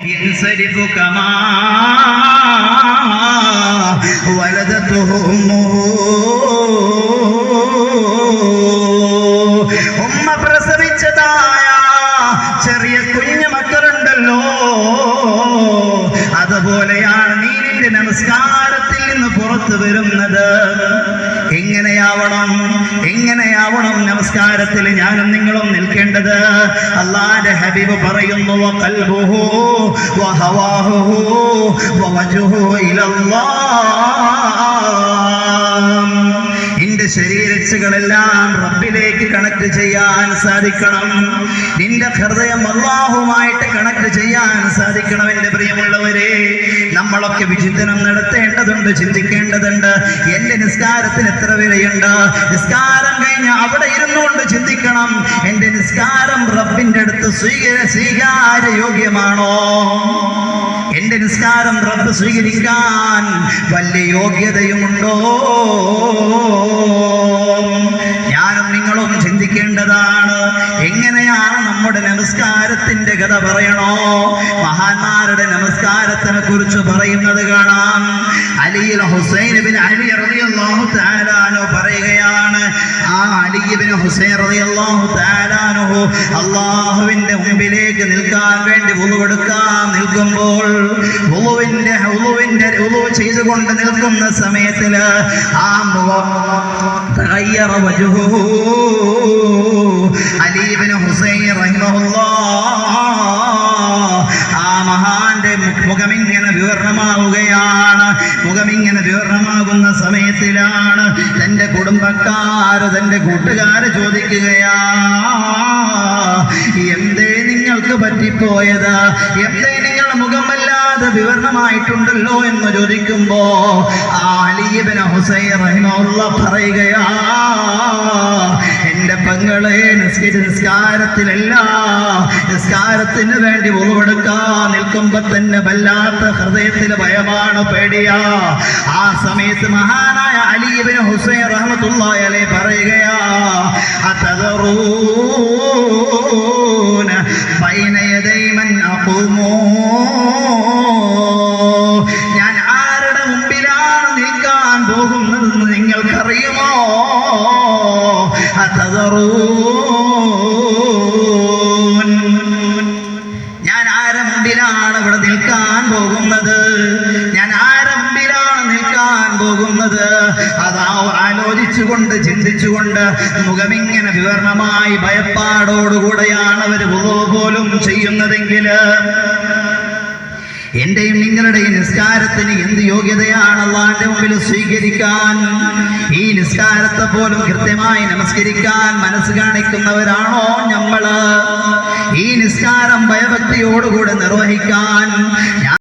യൻസരിഫു കമാ വലദതുഹു ഉമ്മുഹു. ഉമ്മ പ്രസവിച്ചതായ ചെറിയ കുഞ്ഞു മക്കളുണ്ടല്ലോ, അതുപോലെയാണ് നീ നിന്റെ നമസ്കാരത്തിൽ നിന്ന് പുറത്തു വരുന്നത്. എങ്ങനെയാവണം നമസ്കാരത്തിൽ ഞാനും നിങ്ങളും നിൽക്കേണ്ടത്? അല്ലാഹുവിന്റെ ഹബീബ് പറയുന്നു, വഖൽബുഹു വഹവാഹു വവജ്ഹുഹു ഇലല്ലാഹ്. നിന്റെ ശരീരച്ചുകളെല്ലാം റബ്ബിലേക്ക് കണക്ട് ചെയ്യാൻ സാധിക്കണം. നിന്റെ ഹൃദയം അല്ലാഹുമായിട്ട് കണക്ട് ചെയ്യാൻ സാധിക്കണം. എന്റെ പ്രിയമുള്ളവരെ, നമ്മളൊക്കെ വിചിന്തനം നടത്തേണ്ടതുണ്ട്, ചിന്തിക്കേണ്ടതുണ്ട്. എന്റെ നിസ്കാരത്തിന് എത്ര വിലയുണ്ട്? നിസ്കാരം കഴിഞ്ഞ് അവിടെ ഇരുന്നുകൊണ്ട് ചിന്തിക്കണം, എന്റെ നിസ്കാരം റബ്ബിന്റെ അടുത്ത് സ്വീകാര്യ യോഗ്യമാണോ? എന്റെ നിസ്കാരം റബ്ബ് സ്വീകരിക്കാൻ വലിയ യോഗ്യതയുമുണ്ടോ? ഞാനും നിങ്ങളും ചിന്തിക്കേണ്ടതാണ്. എങ്ങനെയാണ് നമ്മുടെ നമസ്കാരത്തിന്റെ കഥ പറയണോ? മഹാന്മാരുടെ നമസ്കാരത്തിനെ കുറിച്ച് പറയുന്നത് കാണാം. ഹുസൈൻ ഇബ്നു അലി റളിയല്ലാഹു തആല അൻഹു പറയുകയാണ്, ആ അലി ഇബ്നു ഹുസൈൻ റളിയല്ലാഹു തആല അൻഹു അല്ലാഹുവിന്റെ മുമ്പിലേക്ക് നിൽക്കാൻ വേണ്ടി വുളു എടുക്കാൻ നിൽക്കുമ്പോൾ, വുളു ചെയ്തുകൊണ്ട് നിൽക്കുന്ന സമയത്തിൽ ആ തഗയ്യറ വജ്ഹുഹു. അലി ഇബ്നു ഹുസൈൻ റഹിമഹുല്ലാഹ്, ആ മഹാന്റെ മുഖമിങ്ങനെ വിവരണമാവുകയാണ്. മുഖമിങ്ങനെ വിവരണമാകുന്ന സമയത്തിലാണ് തന്റെ കുടുംബക്കാര്, തന്റെ കൂട്ടുകാര് ചോദിക്കുകയാ, എന്തേ നിങ്ങൾക്ക് പറ്റിപ്പോയത്? എന്തേ നിങ്ങളുടെ മുഖമല്ലാതെ വിവരണമായിട്ടുണ്ടല്ലോ എന്ന് ചോദിക്കുമ്പോ അലി ഇബ്നു ഹുസൈൻ റഹിമഹുല്ലാഹ് പറയുകയാ, എന്റെ പെങ്ങളെ, നിസ്കാരത്തിലല്ല, നിസ്കാരത്തിന് വേണ്ടി ഉളവെടുക്കാൻ നിൽക്കുമ്പോ തന്നെ വല്ലാത്ത ഹൃദയത്തിൽ ഭയമാണ്, പേടിയാ. ആ സമയത്ത് മഹാനായ അലി ഇബ്നു ഹുസൈൻ റഹ്മത്തുള്ളാഹി അലൈഹി പറയുകയാ, അതദറൂന ബൈന യദൈ മൻ അഖൂമു. ഞാൻ ആരുടെ മുമ്പിലാണ് നിൽക്കാൻ പോകുന്നതെന്ന് നിങ്ങൾക്കറിയുമോ? അതദറൂൻ, ഞാൻ ആരുടെ മുമ്പിലാണ് ഇവിടെ നിൽക്കാൻ പോകുന്നത്? ഞാൻ ആരുടെ മുമ്പിലാണ് നിൽക്കാൻ പോകുന്നത്? അതാ ആലോചിച്ചുകൊണ്ട്, ചിന്തിച്ചുകൊണ്ട്, മുഖമിങ്ങനെ വിവരണമായി ഭയപ്പാടോടുകൂടെയാണ് അവർ വുളു പോലും ചെയ്യുന്നതെങ്കിൽ, എന്റെയും നിങ്ങളുടെയും നിസ്കാരത്തിന് എന്ത് യോഗ്യതയാണ് അല്ലാഹുവിന്റെ മുമ്പിൽ സ്വീകരിക്കാൻ? ഈ നിസ്കാരത്തെ പോലും കൃത്യമായി നമസ്കരിക്കാൻ മനസ്സ് കാണിക്കുന്നവരാണോ നമ്മള്? ഈ നിസ്കാരം ഭയഭക്തിയോടുകൂടെ നിർവഹിക്കാൻ